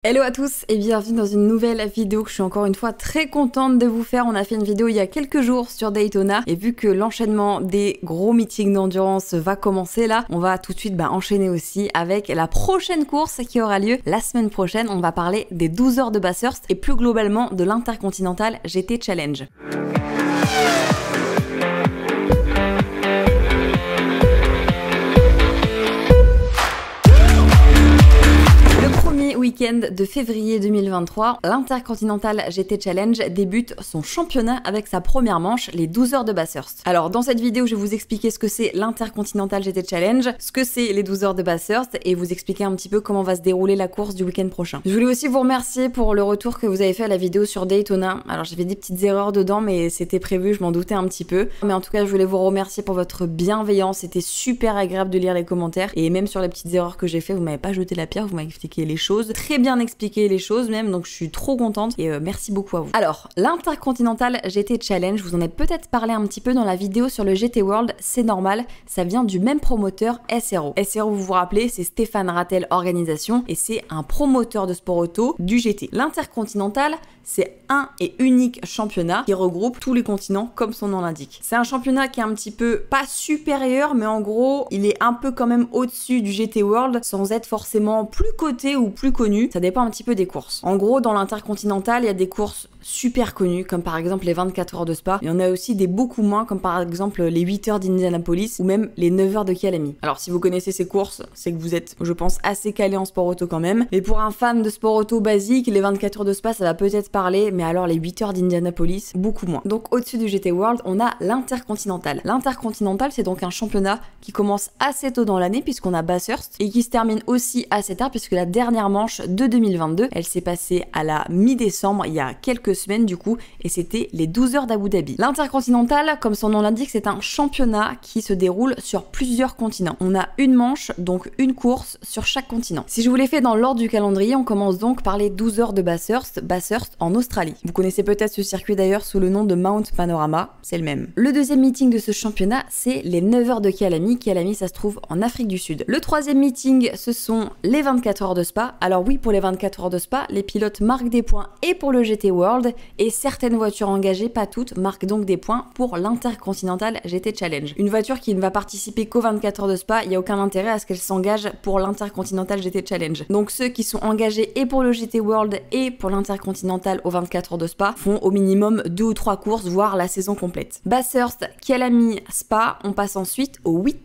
Hello à tous et bienvenue dans une nouvelle vidéo que je suis encore une fois très contente de vous faire. On a fait une vidéo il y a quelques jours sur Daytona et vu que l'enchaînement des gros meetings d'endurance va commencer là, on va tout de suite enchaîner aussi avec la prochaine course qui aura lieu la semaine prochaine. On va parler des 12 heures de Bathurst et plus globalement de l'Intercontinental GT Challenge. Week-end de février 2023, l'Intercontinental GT Challenge débute son championnat avec sa première manche, les 12 heures de Bathurst. Alors dans cette vidéo, je vais vous expliquer ce que c'est l'Intercontinental GT Challenge, ce que c'est les 12 heures de Bathurst et vous expliquer un petit peu comment va se dérouler la course du week-end prochain. Je voulais aussi vous remercier pour le retour que vous avez fait à la vidéo sur Daytona. Alors j'ai fait des petites erreurs dedans mais c'était prévu, je m'en doutais un petit peu. Mais en tout cas, je voulais vous remercier pour votre bienveillance, c'était super agréable de lire les commentaires et même sur les petites erreurs que j'ai fait, vous m'avez pas jeté la pierre, vous m'avez expliqué les choses. Très bien expliqué les choses même, donc je suis trop contente et merci beaucoup à vous. Alors, l'Intercontinental GT Challenge, je vous en ai peut-être parlé un petit peu dans la vidéo sur le GT World, c'est normal, ça vient du même promoteur SRO. SRO, vous vous rappelez, c'est Stéphane Rattel Organisation et c'est un promoteur de sport auto du GT. L'Intercontinental, c'est un et unique championnat qui regroupe tous les continents comme son nom l'indique. C'est un championnat qui est un petit peu, pas supérieur, mais en gros, il est un peu quand même au-dessus du GT World sans être forcément plus coté ou plus connu. Ça dépend un petit peu des courses. En gros, dans l'Intercontinental, il y a des courses super connues, comme par exemple les 24 heures de Spa. Il y en a aussi des beaucoup moins, comme par exemple les 8 heures d'Indianapolis ou même les 9 heures de Kyalami. Alors si vous connaissez ces courses, c'est que vous êtes, je pense, assez calé en sport auto quand même. Mais pour un fan de sport auto basique, les 24 heures de Spa, ça va peut-être parler, mais alors les 8 heures d'Indianapolis, beaucoup moins. Donc au-dessus du GT World, on a l'Intercontinental. L'Intercontinental, c'est donc un championnat qui commence assez tôt dans l'année, puisqu'on a Bathurst, et qui se termine aussi assez tard, puisque la dernière manche de 2022, elle s'est passée à la mi-décembre, il y a quelques semaines du coup, et c'était les 12 heures d'Abu Dhabi. L'Intercontinental, comme son nom l'indique, c'est un championnat qui se déroule sur plusieurs continents. On a une manche, donc une course sur chaque continent. Si je vous l'ai fait dans l'ordre du calendrier, on commence donc par les 12 heures de Bathurst en Australie. Vous connaissez peut-être ce circuit d'ailleurs sous le nom de Mount Panorama, c'est le même. Le deuxième meeting de ce championnat, c'est les 9 heures de Kyalami. Kyalami, ça se trouve en Afrique du Sud. Le troisième meeting, ce sont les 24 heures de Spa. Alors oui, pour les 24 heures de Spa, les pilotes marquent des points et pour le GT World, et certaines voitures engagées, pas toutes, marquent donc des points pour l'Intercontinental GT Challenge. Une voiture qui ne va participer qu'aux 24 heures de Spa, il n'y a aucun intérêt à ce qu'elle s'engage pour l'Intercontinental GT Challenge. Donc ceux qui sont engagés et pour le GT World et pour l'Intercontinental aux 24 heures de Spa font au minimum 2 ou 3 courses, voire la saison complète. Bathurst, Kyalami, Spa, on passe ensuite au 8.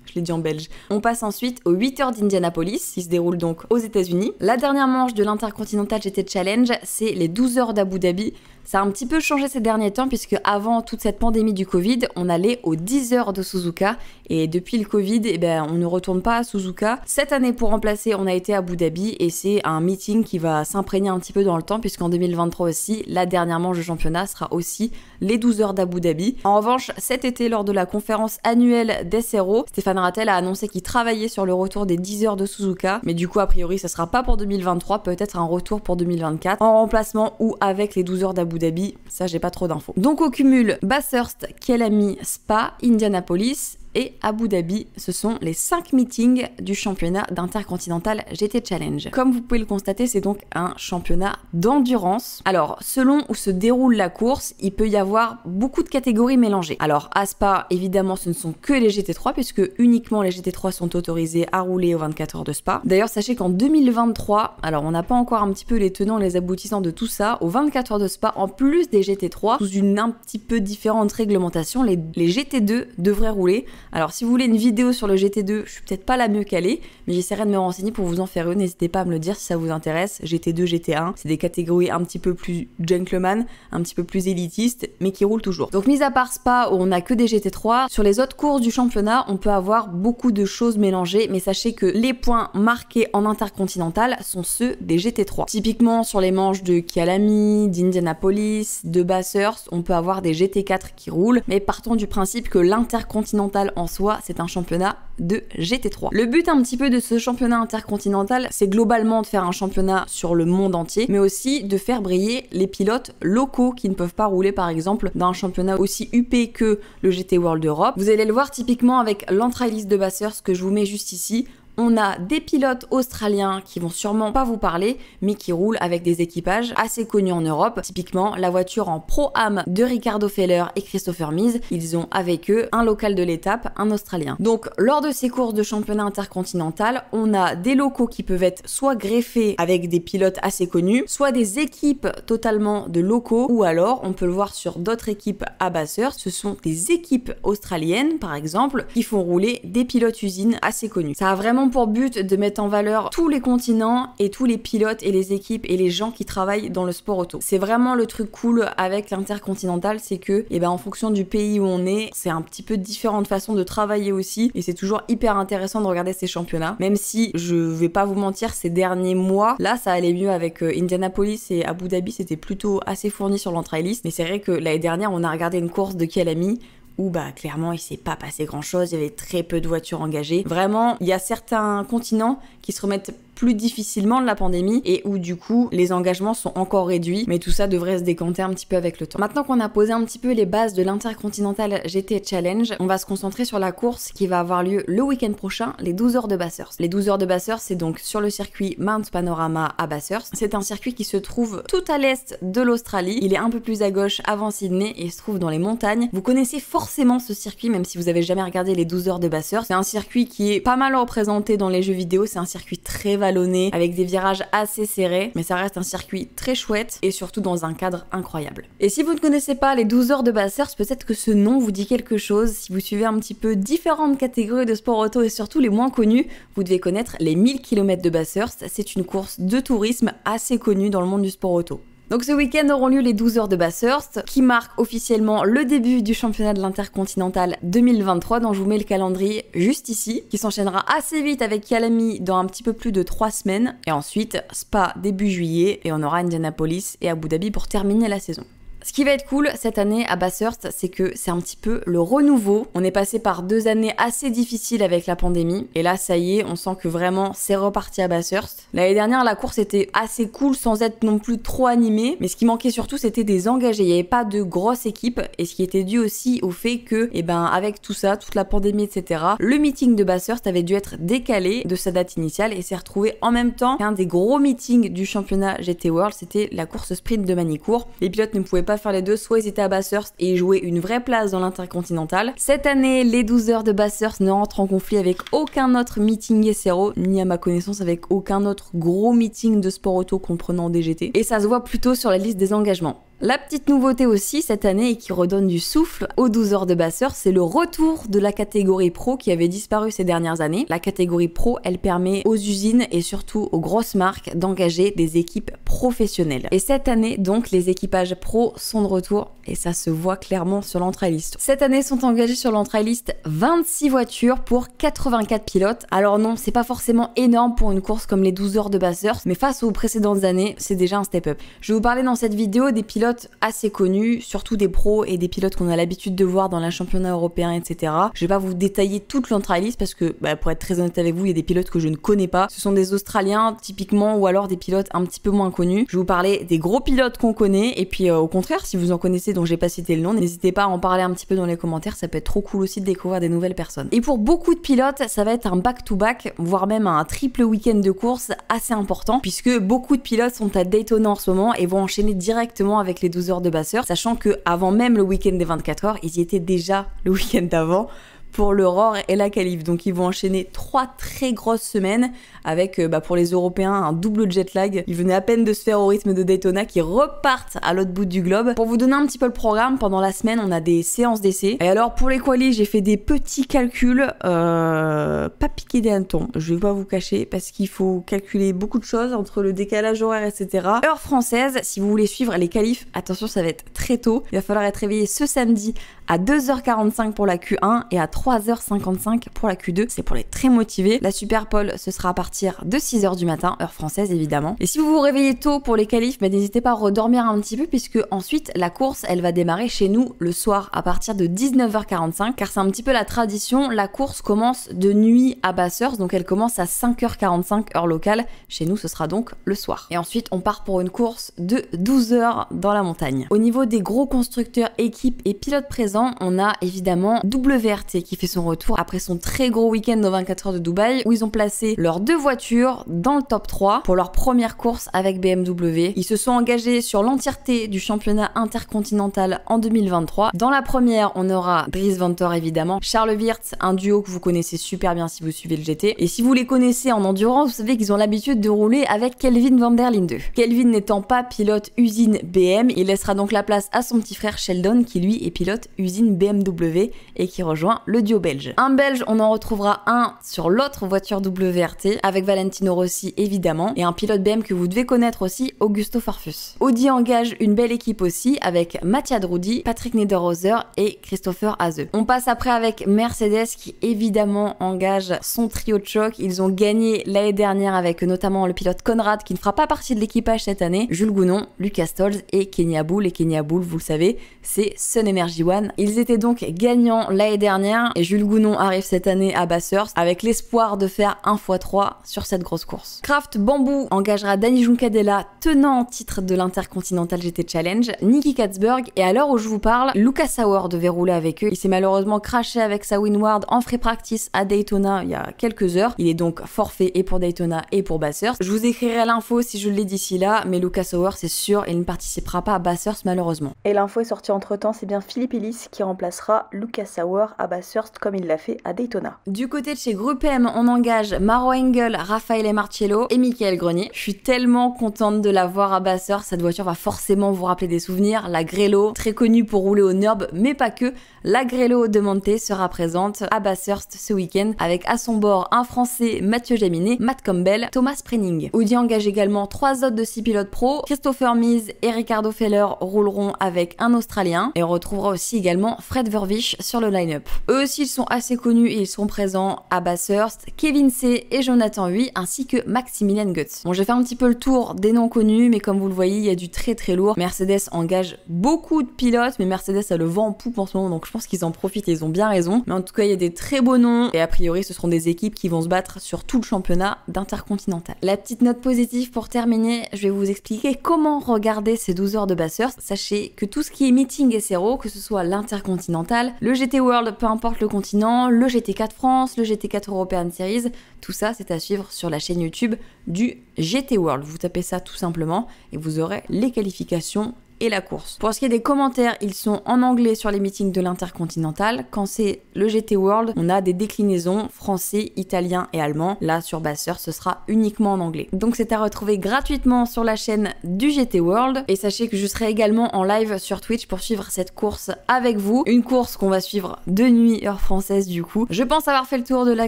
Je l'ai dit en belge. On passe ensuite aux 8 heures d'Indianapolis, qui se déroule donc aux États-Unis. La dernière manche de l'Intercontinental GT Challenge, c'est les 12 heures d'Abu Dhabi. Ça a un petit peu changé ces derniers temps puisque avant toute cette pandémie du Covid, on allait aux 10 heures de Suzuka et depuis le Covid, on ne retourne pas à Suzuka. Cette année, pour remplacer, on a été à Abu Dhabi et c'est un meeting qui va s'imprégner un petit peu dans le temps puisqu'en 2023 aussi, la dernière manche de championnat sera aussi les 12 heures d'Abu Dhabi. En revanche, cet été, lors de la conférence annuelle d'SRO, Stéphane Rattel a annoncé qu'il travaillait sur le retour des 10 heures de Suzuka, mais du coup, a priori, ça sera pas pour 2023, peut-être un retour pour 2024, en remplacement ou avec les 12 heures d'Abu Dhabi, ça j'ai pas trop d'infos. Donc au cumul, Bathurst, Kyalami, Spa, Indianapolis et Abu Dhabi, ce sont les 5 meetings du championnat d'Intercontinental GT Challenge. Comme vous pouvez le constater, c'est donc un championnat d'endurance. Alors, selon où se déroule la course, il peut y avoir beaucoup de catégories mélangées. Alors, à Spa, évidemment, ce ne sont que les GT3, puisque uniquement les GT3 sont autorisés à rouler aux 24 heures de Spa. D'ailleurs, sachez qu'en 2023, alors on n'a pas encore un petit peu les tenants et les aboutissants de tout ça, aux 24 heures de Spa, en plus des GT3, sous une un petit peu différente réglementation, les GT2 devraient rouler. Alors si vous voulez une vidéo sur le GT2, je suis peut-être pas la mieux calée, mais j'essaierai de me renseigner pour vous en faire une, n'hésitez pas à me le dire si ça vous intéresse. GT2, GT1, c'est des catégories un petit peu plus gentleman, un petit peu plus élitistes, mais qui roulent toujours. Donc mis à part Spa où on a que des GT3, sur les autres courses du championnat, on peut avoir beaucoup de choses mélangées, mais sachez que les points marqués en Intercontinental sont ceux des GT3. Typiquement sur les manches de Kyalami, d'Indianapolis, de Bathurst, on peut avoir des GT4 qui roulent, mais partons du principe que l'Intercontinental en soi, c'est un championnat de GT3. Le but un petit peu de ce championnat intercontinental, c'est globalement de faire un championnat sur le monde entier, mais aussi de faire briller les pilotes locaux qui ne peuvent pas rouler par exemple dans un championnat aussi huppé que le GT World Europe. Vous allez le voir typiquement avec l'entrailiste de Bathurst que je vous mets juste ici. On a des pilotes australiens qui vont sûrement pas vous parler, mais qui roulent avec des équipages assez connus en Europe. Typiquement, la voiture en Pro-Am de Ricardo Feller et Christopher Mies, ils ont avec eux un local de l'étape, un Australien. Donc, lors de ces courses de championnat intercontinental, on a des locaux qui peuvent être soit greffés avec des pilotes assez connus, soit des équipes totalement de locaux, ou alors, on peut le voir sur d'autres équipes à Bathurst, ce sont des équipes australiennes, par exemple, qui font rouler des pilotes usines assez connus. Ça a vraiment pour but de mettre en valeur tous les continents et tous les pilotes et les équipes et les gens qui travaillent dans le sport auto. C'est vraiment le truc cool avec l'intercontinental, c'est que, en fonction du pays où on est, c'est un petit peu différentes façons de travailler aussi, et c'est toujours hyper intéressant de regarder ces championnats, même si je vais pas vous mentir, ces derniers mois, là ça allait mieux avec Indianapolis et Abu Dhabi, c'était plutôt assez fourni sur l'entrailiste, mais c'est vrai que l'année dernière on a regardé une course de Kyalami où clairement il s'est pas passé grand chose, il y avait très peu de voitures engagées. Vraiment, il y a certains continents qui se remettent plus difficilement de la pandémie et où du coup les engagements sont encore réduits, mais tout ça devrait se décanter un petit peu avec le temps. Maintenant qu'on a posé un petit peu les bases de l'Intercontinental GT Challenge, on va se concentrer sur la course qui va avoir lieu le week-end prochain, les 12 heures de Bathurst. Les 12 heures de Bathurst, c'est donc sur le circuit Mount Panorama à Bathurst. C'est un circuit qui se trouve tout à l'est de l'Australie, il est un peu plus à gauche avant Sydney et il se trouve dans les montagnes. Vous connaissez forcément ce circuit même si vous avez jamais regardé les 12 heures de Bathurst. C'est un circuit qui est pas mal représenté dans les jeux vidéo, c'est un circuit très vallonné, avec des virages assez serrés, mais ça reste un circuit très chouette et surtout dans un cadre incroyable. Et si vous ne connaissez pas les 12 heures de Bathurst, peut-être que ce nom vous dit quelque chose. Si vous suivez un petit peu différentes catégories de sport auto et surtout les moins connus, vous devez connaître les 1000 km de Bathurst. C'est une course de tourisme assez connue dans le monde du sport auto. Donc ce week-end auront lieu les 12 heures de Bathurst, qui marquent officiellement le début du championnat de l'Intercontinental 2023, dont je vous mets le calendrier juste ici, qui s'enchaînera assez vite avec Kyalami dans un petit peu plus de 3 semaines, et ensuite Spa début juillet, et on aura Indianapolis et Abu Dhabi pour terminer la saison. Ce qui va être cool cette année à Bathurst, c'est que c'est un petit peu le renouveau. On est passé par 2 années assez difficiles avec la pandémie, et là ça y est, on sent que vraiment c'est reparti à Bathurst. L'année dernière, la course était assez cool sans être non plus trop animée, mais ce qui manquait surtout c'était des engagés. Il n'y avait pas de grosse équipe, et ce qui était dû aussi au fait que, avec tout ça, toute la pandémie, etc., le meeting de Bathurst avait dû être décalé de sa date initiale et s'est retrouvé en même temps qu'un des gros meetings du championnat GT World, c'était la course sprint de Manicourt. Les pilotes ne pouvaient pas faire les deux, soit ils étaient à Bathurst et ils jouaient une vraie place dans l'Intercontinental. Cette année, les 12 heures de Bathurst ne rentrent en conflit avec aucun autre meeting SRO, ni à ma connaissance avec aucun autre gros meeting de sport auto comprenant DGT. Et ça se voit plutôt sur la liste des engagements. La petite nouveauté aussi cette année et qui redonne du souffle aux 12 heures de Bathurst, c'est le retour de la catégorie pro qui avait disparu ces dernières années. La catégorie pro, elle permet aux usines et surtout aux grosses marques d'engager des équipes professionnelles. Et cette année, donc, les équipages pro sont de retour et ça se voit clairement sur l'entrailiste. Cette année sont engagés sur l'entrailiste 26 voitures pour 84 pilotes. Alors non, c'est pas forcément énorme pour une course comme les 12 heures de Bathurst, mais face aux précédentes années, c'est déjà un step-up. Je vais vous parler dans cette vidéo des pilotes assez connus, surtout des pros et des pilotes qu'on a l'habitude de voir dans les championnats européens, etc. Je vais pas vous détailler toute l'entrailiste parce que, pour être très honnête avec vous, il y a des pilotes que je ne connais pas. Ce sont des Australiens, typiquement, ou alors des pilotes un petit peu moins connus. Je vais vous parler des gros pilotes qu'on connaît, et puis au contraire, si vous en connaissez dont j'ai pas cité le nom, n'hésitez pas à en parler un petit peu dans les commentaires, ça peut être trop cool aussi de découvrir des nouvelles personnes. Et pour beaucoup de pilotes, ça va être un back-to-back, voire même un triple week-end de course assez important, puisque beaucoup de pilotes sont à Daytona en ce moment et vont enchaîner directement avec les 12 heures de Bathurst, sachant que avant même le week-end des 24 heures, ils y étaient déjà le week-end d'avant pour l'Aurore et la Qualif. Donc ils vont enchaîner 3 très grosses semaines avec pour les Européens un double jet lag. Ils venaient à peine de se faire au rythme de Daytona qui repartent à l'autre bout du globe. Pour vous donner un petit peu le programme, pendant la semaine on a des séances d'essai. Et alors pour les qualis, j'ai fait des petits calculs, pas piquer des hannetons, je vais pas vous cacher, parce qu'il faut calculer beaucoup de choses entre le décalage horaire, etc. Heure française, si vous voulez suivre les qualifs, attention ça va être très tôt. Il va falloir être réveillé ce samedi à 2h45 pour la Q1 et à 3h55 pour la Q2. C'est pour les très motivés. La Super Pole, ce sera à partir de 6h du matin, heure française évidemment. Et si vous vous réveillez tôt pour les qualifs, n'hésitez pas à redormir un petit peu, puisque ensuite la course, elle va démarrer chez nous le soir à partir de 19h45, car c'est un petit peu la tradition. La course commence de nuit à Bathurst, donc elle commence à 5h45 heure locale. Chez nous, ce sera donc le soir. Et ensuite, on part pour une course de 12 heures dans la montagne. Au niveau des gros constructeurs, équipes et pilotes présents, on a évidemment WRT qui fait son retour après son très gros week-end aux 24 heures de Dubaï où ils ont placé leurs 2 voitures dans le top 3 pour leur première course avec BMW. Ils se sont engagés sur l'entièreté du championnat intercontinental en 2023. Dans la première, on aura Dries Vanthoor évidemment, Charles Weerts, un duo que vous connaissez super bien si vous suivez le GT. Et si vous les connaissez en endurance, vous savez qu'ils ont l'habitude de rouler avec Kelvin van der Linde. Kelvin n'étant pas pilote usine BM, il laissera donc la place à son petit frère Sheldon qui lui est pilote usine BMW et qui rejoint le duo belge. Un belge, on en retrouvera un sur l'autre voiture WRT avec Valentino Rossi évidemment et un pilote BM que vous devez connaître aussi, Augusto Farfus. Audi engage une belle équipe aussi avec Mattia Drudi, Patrick Niederhauser et Christopher Hase. On passe après avec Mercedes qui évidemment engage son trio de choc. Ils ont gagné l'année dernière avec notamment le pilote Conrad qui ne fera pas partie de l'équipage cette année, Jules Gounon, Lucas Stolz et Kenya Bull. Et Kenya Bull, vous le savez, c'est Sun Energy One. Ils étaient donc gagnants l'année dernière et Jules Gounon arrive cette année à Bathurst avec l'espoir de faire 1x3 sur cette grosse course. Kraft Bamboo engagera Danny Juncadella, tenant en titre de l'Intercontinental GT Challenge, Nicky Katzberg et à l'heure où je vous parle, Lucas Sauer devait rouler avec eux. Il s'est malheureusement crashé avec sa Winward en free practice à Daytona il y a quelques heures. Il est donc forfait et pour Daytona et pour Bathurst. Je vous écrirai l'info si je l'ai d'ici là, mais Lucas Sauer c'est sûr, il ne participera pas à Bathurst malheureusement. Et l'info est sortie entre temps, c'est bien Philippe Ellis qui remplacera Lucas Sauer à Bathurst comme il l'a fait à Daytona. Du côté de chez Groupe M, on engage Maro Engel, Raffaele Marciello et Michael Grenier. Je suis tellement contente de la voir à Bathurst, cette voiture va forcément vous rappeler des souvenirs. La Grello, très connue pour rouler au Nurb, mais pas que. La Grello de Monte sera présente à Bathurst ce week-end avec à son bord un Français, Mathieu Jaminet, Matt Campbell, Thomas Prenning. Audi engage également 3 autres de 6 pilotes pro. Christopher Mies et Ricardo Feller rouleront avec un Australien et on retrouvera aussi également Fred Vervisch sur le line-up. Eux aussi ils sont assez connus et ils seront présents à Bathurst. Kevin C et Jonathan Huy ainsi que Maximilian Götz. Bon, j'ai fait un petit peu le tour des noms connus, mais comme vous le voyez, il y a du très très lourd. Mercedes engage beaucoup de pilotes, mais Mercedes a le vent en poupe en ce moment, donc je pense qu'ils en profitent et ils ont bien raison. Mais en tout cas, il y a des très beaux noms et a priori, ce seront des équipes qui vont se battre sur tout le championnat d'Intercontinental. La petite note positive pour terminer, je vais vous expliquer comment regarder ces 12 heures de Bathurst. Sachez que tout ce qui est meeting SRO, que ce soit l'Intercontinental, le GT World, peu importe le continent, le GT4 France, le GT4 European Series, tout ça c'est à suivre sur la chaîne YouTube du GT World. Vous tapez ça tout simplement et vous aurez les qualifications et la course. Pour ce qui est des commentaires, ils sont en anglais sur les meetings de l'Intercontinental. Quand c'est le GT World, on a des déclinaisons français, italien et allemand. Là, sur Bathurst, ce sera uniquement en anglais. Donc c'est à retrouver gratuitement sur la chaîne du GT World. Et sachez que je serai également en live sur Twitch pour suivre cette course avec vous. Une course qu'on va suivre de nuit, heure française du coup. Je pense avoir fait le tour de la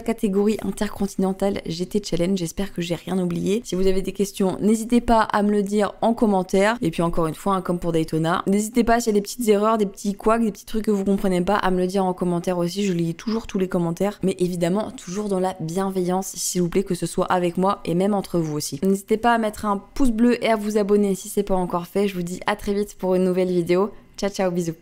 catégorie Intercontinental GT Challenge. J'espère que j'ai rien oublié. Si vous avez des questions, n'hésitez pas à me le dire en commentaire. Et puis encore une fois, comme pour Daytona. N'hésitez pas s'il y a des petites erreurs, des petits couacs, des petits trucs que vous comprenez pas, à me le dire en commentaire aussi. Je lis toujours tous les commentaires, mais évidemment toujours dans la bienveillance, s'il vous plaît, que ce soit avec moi et même entre vous aussi. N'hésitez pas à mettre un pouce bleu et à vous abonner si c'est pas encore fait. Je vous dis à très vite pour une nouvelle vidéo. Ciao ciao, bisous.